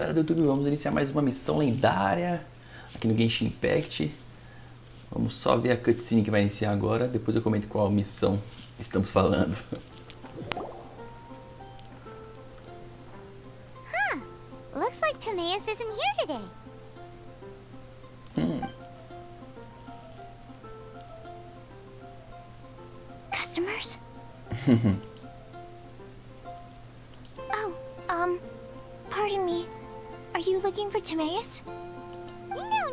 galera do YouTube, vamos iniciar mais uma missão lendária aqui no Genshin Impact. Vamos só ver a cutscene que vai iniciar agora, depois eu comento qual missão estamos falando. Looks like Timaeus isn't here today. Customers? Pardon me. Are you looking for Timaeus?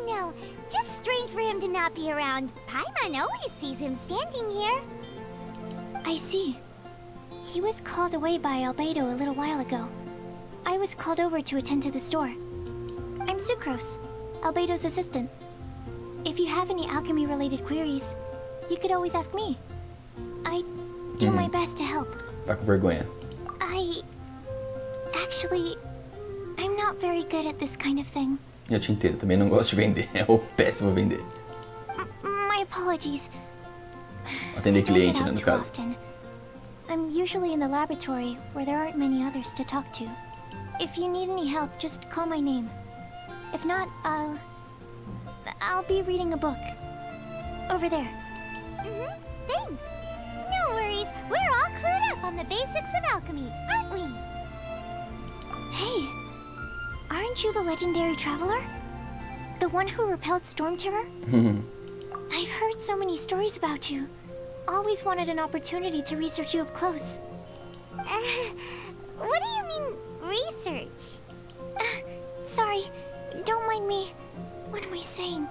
No. Just strange for him to not be around. Paimon always sees him standing here. I see. He was called away by Albedo a little while ago. I was called over to attend to the store. I'm Sucrose, Albedo's assistant. If you have any alchemy-related queries, you could always ask me. I do my best to help. Tá com vergonha. Actually, I'm not very good at this kind of thing. Eu te entendo, também não gosto de vender, é péssimo vender. My apologies. Atender cliente, né, no caso. I'm usually in the laboratory where there aren't many others to talk to. If you need any help, just call my name. If not, I'll be reading a book. Over there. Thanks. No worries. We're all clued up on the basics of alchemy, aren't we? Hey, aren't you the legendary traveler? The one who repelled Storm Terror? I've heard so many stories about you. Always wanted an opportunity to research you up close. What do you mean, research? Sorry, don't mind me. What am I saying?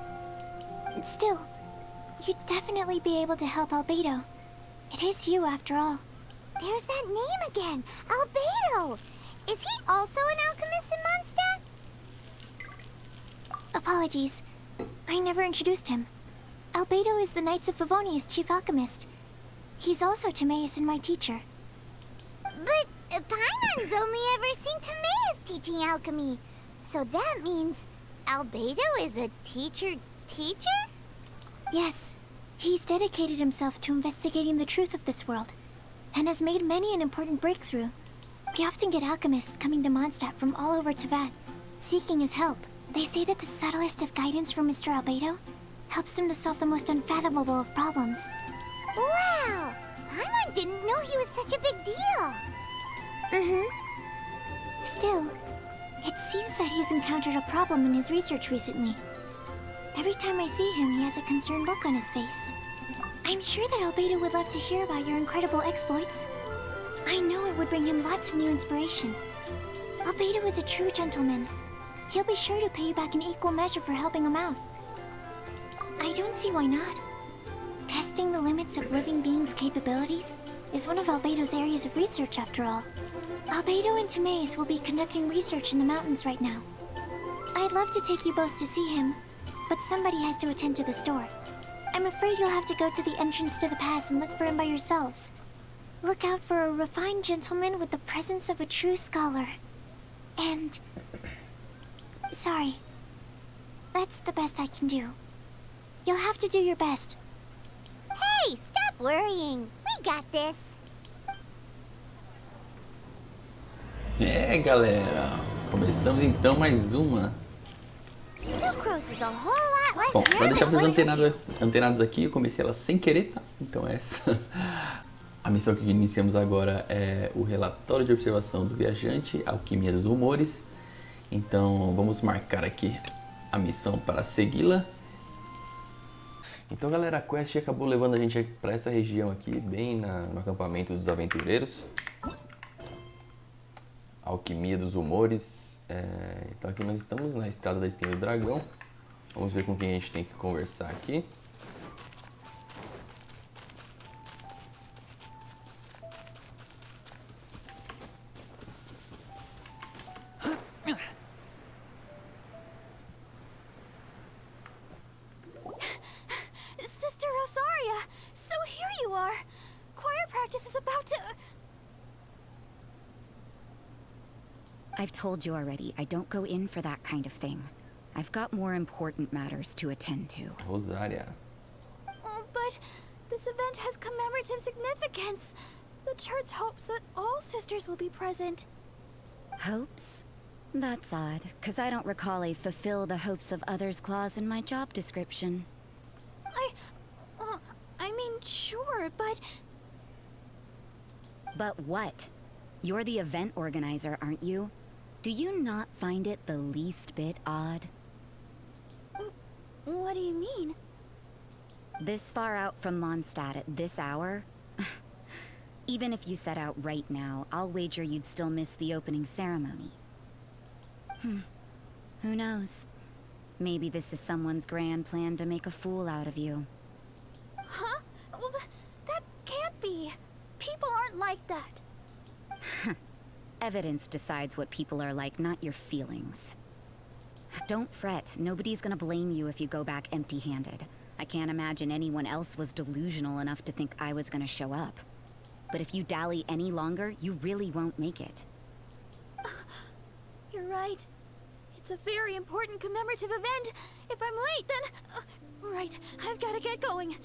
Still, you'd definitely be able to help Albedo. It is you, after all. There's that name again, Albedo! Is he also an alchemist in Mondstadt? Apologies, I never introduced him. Albedo is the Knights of Favonia's chief alchemist. He's also Timaeus and my teacher. But Paimon's only ever seen Timaeus teaching alchemy. So that means Albedo is a teacher? Yes. He's dedicated himself to investigating the truth of this world, and has made many an important breakthrough. We often get alchemists coming to Mondstadt from all over Teyvat, seeking his help. They say that the subtlest of guidance from Mr. Albedo helps him to solve the most unfathomable of problems. Wow! Paimon didn't know he was such a big deal! Still, it seems that he's encountered a problem in his research recently. Every time I see him, he has a concerned look on his face. I'm sure that Albedo would love to hear about your incredible exploits. I know it would bring him lots of new inspiration. Albedo is a true gentleman. He'll be sure to pay you back in equal measure for helping him out. I don't see why not. Testing the limits of living beings' capabilities is one of Albedo's areas of research, after all. Albedo and Timaeus will be conducting research in the mountains right now. I'd love to take you both to see him, but somebody has to attend to the store. I'm afraid you'll have to go to the entrance to the pass and look for him by yourselves. Look out for a refined gentleman with the presence of a true scholar. And... sorry. That's the best I can do. You'll have to do your best. Hey, stop worrying. We got this. Galera, começamos então mais uma. Bom, pra deixar vocês antenados aqui, eu comecei ela sem querer, tá? Então essa. A missão que iniciamos agora é o Relatório de Observação do Viajante, Alquimia dos Rumores. Então vamos marcar aqui a missão para segui-la. Então galera, a quest acabou levando a gente para essa região aqui, bem no acampamento dos aventureiros. Alquimia dos Rumores. Então aqui nós estamos na estrada da Espinha do Dragão. Vamos ver com quem a gente tem que conversar aqui. Sister Rosaria! So here you are! Choir practice is about to... I've told you already, I don't go in for that kind of thing. I've got more important matters to attend to. Rosaria. But this event has commemorative significance. The church hopes that all sisters will be present. Hopes? That's odd, because I don't recall a fulfill the hopes of others clause in my job description. I mean, sure, but... But what? You're the event organizer, aren't you? Do you not find it the least bit odd? What do you mean? This far out from Mondstadt at this hour? Even if you set out right now, I'll wager you'd still miss the opening ceremony. Who knows? Maybe this is someone's grand plan to make a fool out of you. Huh? Well, that can't be. People aren't like that. Evidence decides what people are like, not your feelings. Don't fret. Nobody's gonna blame you if you go back empty-handed. I can't imagine anyone else was delusional enough to think I was gonna show up. But if you dally any longer, you really won't make it. You're right. It's a very important commemorative event. If I'm late, then... right, I've got to get going.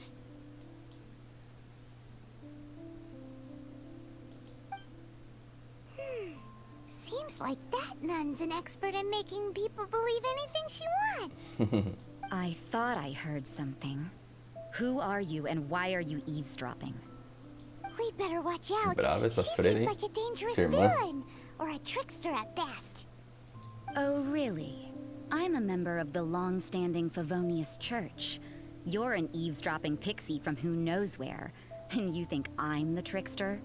Seems like that nun's an expert in making people believe anything she wants. I thought I heard something. Who are you and why are you eavesdropping? We'd better watch out. Brava essa She freira, seems hein? like a dangerous Sua irmã. villain, or a trickster at best. Oh, really? I'm a member of the long-standing Favonius Church. You're an eavesdropping pixie from who knows where, and you think I'm the trickster?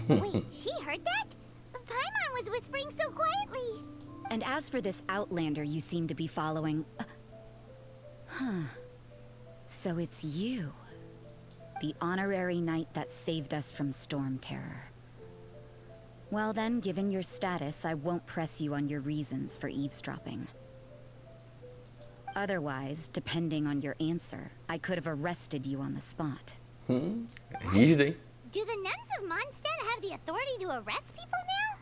Wait, she heard that? Paimon was whispering so quietly. And as for this outlander you seem to be following... So it's you. The honorary knight that saved us from storm terror. Well then, given your status, I won't press you on your reasons for eavesdropping. Otherwise, depending on your answer, I could have arrested you on the spot. Rígido, hein? Do the nuns of Mondstadt have the authority to arrest people now?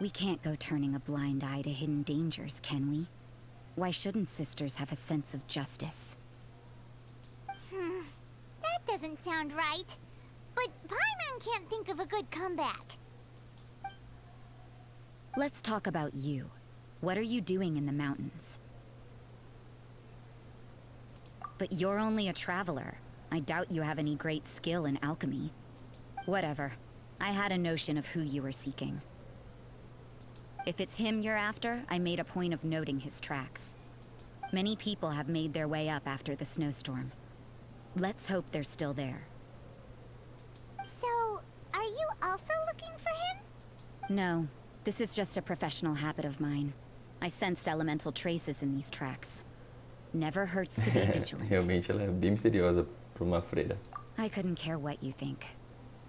We can't go turning a blind eye to hidden dangers, can we? Why shouldn't sisters have a sense of justice? That doesn't sound right. But Paimon can't think of a good comeback. Let's talk about you. What are you doing in the mountains? But you're only a traveler. I doubt you have any great skill in alchemy. Whatever. I had a notion of who you were seeking. If it's him you're after, I made a point of noting his tracks. Many people have made their way up after the snowstorm. Let's hope they're still there. So, are you also looking for him? No, this is just a professional habit of mine. I sensed elemental traces in these tracks. Never hurts to be vigilant. Realmente ela é bem misteriosa para uma freira. I couldn't care what you think.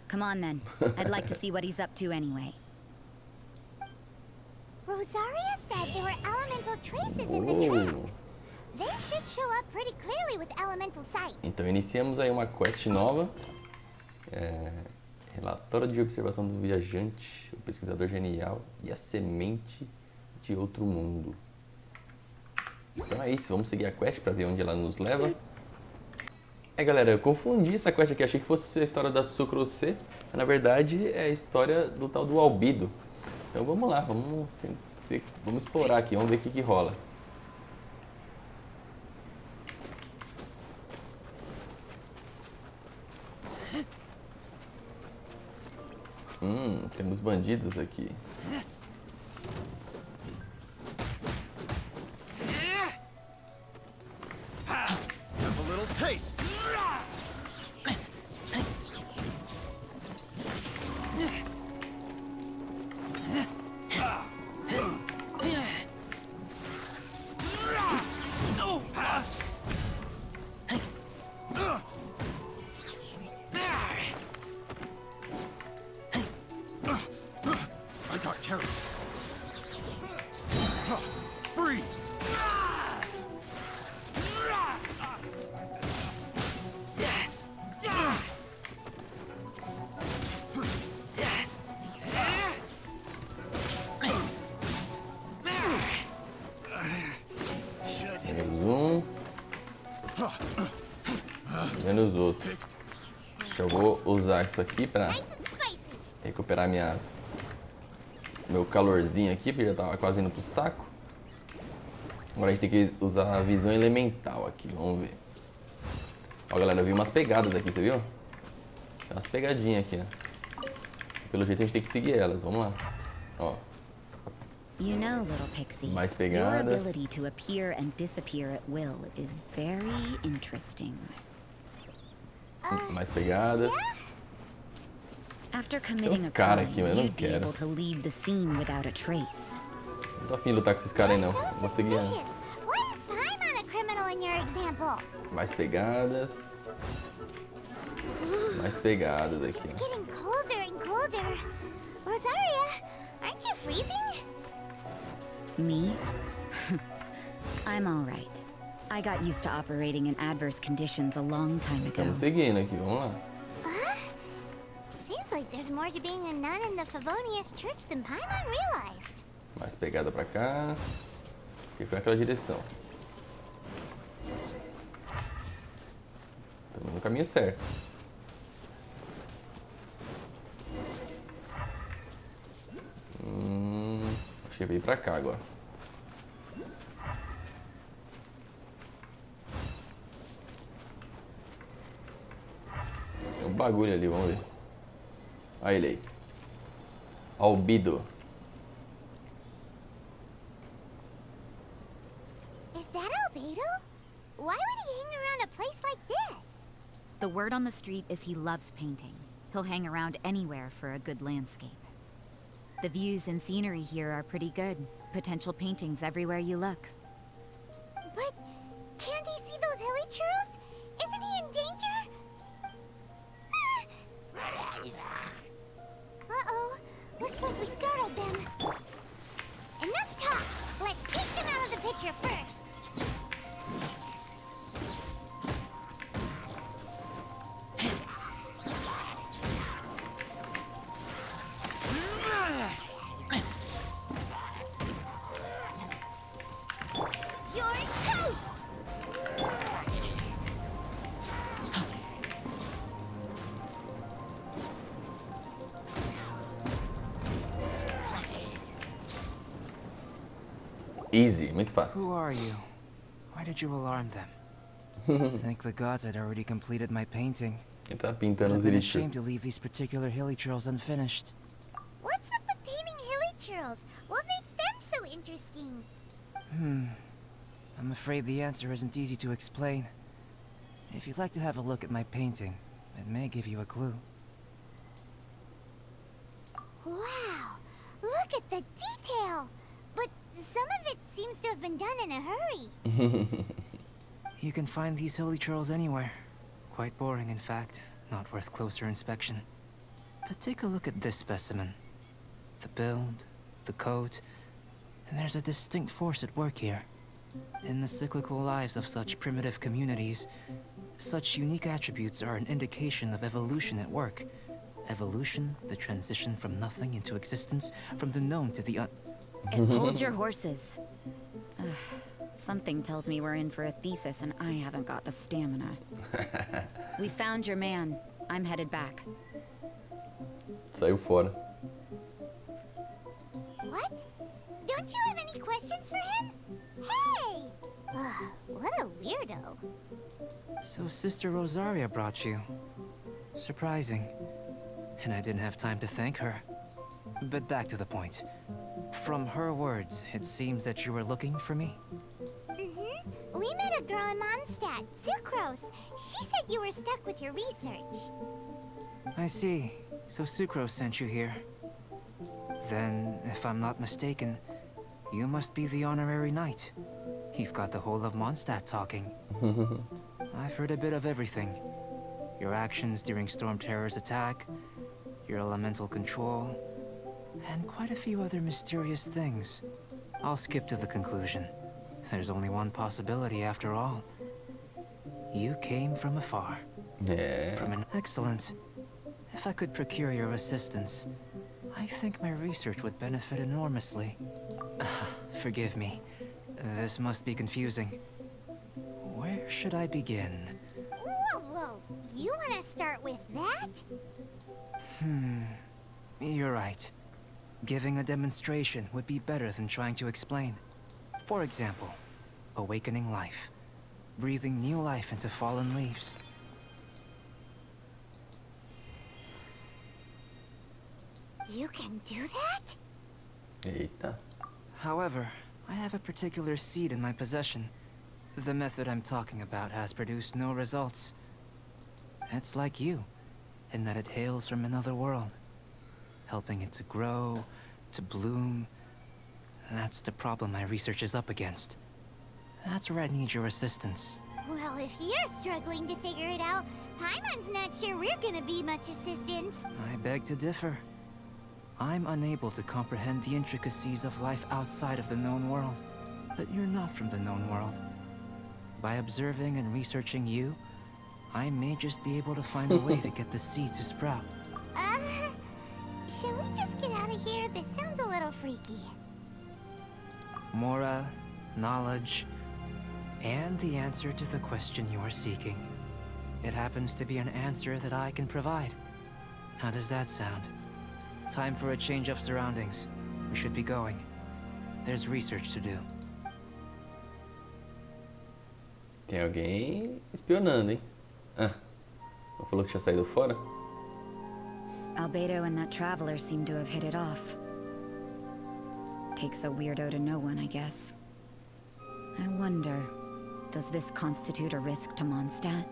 Come on then. I'd like to see what he's up to anyway. Rosaria said there were elemental traces in the tracks. They should show up pretty clearly with elemental sight. Então iniciamos aí uma quest nova. Relatório de Observação do Viajante, o Pesquisador Genial e a Semente de Outro Mundo. Então é isso, vamos seguir a quest para ver onde ela nos leva. Galera, eu confundi essa quest aqui, achei que fosse a história da Sucrose, mas na verdade é a história do tal do Albedo. Então vamos lá, vamos explorar aqui, vamos ver o que rola. Temos bandidos aqui. Have a little taste. I got carried. Freeze! Menos outro. Acho que eu vou usar isso aqui pra recuperar minha meu calorzinho aqui, porque já tava quase indo pro saco. Agora a gente tem que usar a visão elemental aqui, vamos ver. Ó, galera, eu vi umas pegadas aqui, você viu? Tem umas pegadinhas aqui, ó. Pelo jeito a gente tem que seguir elas, vamos lá. Ó. You know, little pixie, Mais your pegadas. ability to appear and disappear at will is very interesting. Mais pegadas. After committing a cara crime, aqui, mas eu não you'd be quero. able to leave the scene without a trace. Não tô afim de lutar com esses caras aí não. So Vou seguir. suspicious. Why is Paimon a criminal in your example? Mais pegadas. Mais pegadas aqui, It's ó. getting colder and colder. Rosaria, aren't you freezing? Me? I'm all right. I got used to operating in adverse conditions a long time ago. Estamos seguindo aqui, vamos lá. Seems like there's more to being a nun in the Favonius Church than Paimon realized. Mais pegada pra cá. E foi naquela direção. Estamos no caminho certo. Acho que veio pra cá agora. Tem um bagulho ali, vamos ver. Olha ele aí. Albedo. Is that Albedo? Why would he hang around a place like this? The word on the street is he loves painting. He'll hang around anywhere for a good landscape. The views and scenery here are pretty good. Potential paintings everywhere you look. But can't he see those Hilichurls? Isn't he in danger? Uh-oh. Looks like we startled them. Enough talk. Let's take them out of the picture first. You're toast! Easy, muito fácil. Who are you? Why did you alarm them? Thank the gods I'd already completed my painting. Ele tá pintando I've os been Hilichurls. ashamed to leave these particular Hilichurls unfinished. What's up with painting Hilichurls? What makes them so interesting? I'm afraid the answer isn't easy to explain. If you'd like to have a look at my painting, it may give you a clue. Wow! Look at the detail! But some of it seems to have been done in a hurry. You can find these Hilichurls anywhere. Quite boring, in fact. Not worth closer inspection. But take a look at this specimen. The build, the coat, and there's a distinct force at work here. In the cyclical lives of such primitive communities, such unique attributes are an indication of evolution at work. Evolution, the transition from nothing into existence, from the known to the Hold your horses. Ugh, something tells me we're in for a thesis and I haven't got the stamina. We found your man. I'm headed back. Saiu fora. What? Don't you have any questions for him? Hey! Ugh, what a weirdo. So Sister Rosaria brought you. Surprising. And I didn't have time to thank her. But back to the point. From her words, it seems that you were looking for me? We met a girl in Mondstadt, Sucrose. She said you were stuck with your research. I see. So Sucrose sent you here. Then, if I'm not mistaken, you must be the honorary knight. You've got the whole of Mondstadt talking. I've heard a bit of everything. Your actions during Storm Terror's attack, your elemental control, and quite a few other mysterious things. I'll skip to the conclusion. There's only one possibility after all. You came from afar. É. From an excellent. If I could procure your assistance, I think my research would benefit enormously. Forgive me. This must be confusing. Where should I begin? Whoa, whoa. You want to start with that? You're right. Giving a demonstration would be better than trying to explain. For example, awakening life. Breathing new life into fallen leaves. You can do that? Eita. However, I have a particular seed in my possession. The method I'm talking about has produced no results. It's like you, in that it hails from another world. Helping it to grow, to bloom. That's the problem my research is up against. That's where I need your assistance. Well, if you're struggling to figure it out, Paimon's not sure we're gonna be much assistance. I beg to differ. I'm unable to comprehend the intricacies of life outside of the known world. But you're not from the known world. By observing and researching you, I may just be able to find a way to get the seed to sprout. Shall we just get out of here? This sounds a little freaky. Mora, knowledge, and the answer to the question you are seeking. It happens to be an answer that I can provide. How does that sound? Time for a change of surroundings. We should be going. There's research to do. Tem alguém espionando, hein? Ah, não falou que tinha saído fora? Albedo and that traveler seem to have hit it off. Takes a weirdo to know one, I guess. I wonder, does this constitute a risk to Mondstadt?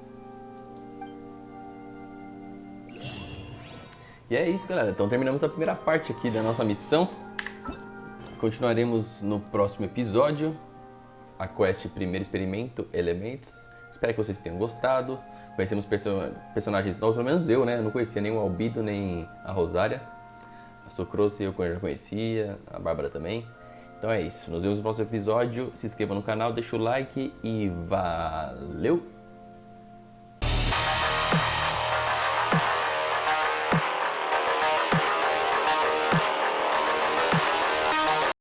E é isso, galera. Então terminamos a primeira parte aqui da nossa missão. Continuaremos no próximo episódio. A quest Primeiro Experimento, Elementos. Espero que vocês tenham gostado. Conhecemos personagens novos, pelo menos eu, né? Eu não conhecia nem o Albedo, nem a Rosária. A Sucrose eu já conhecia, a Bárbara também. Então é isso. Nos vemos no próximo episódio. Se inscreva no canal, deixa o like e valeu!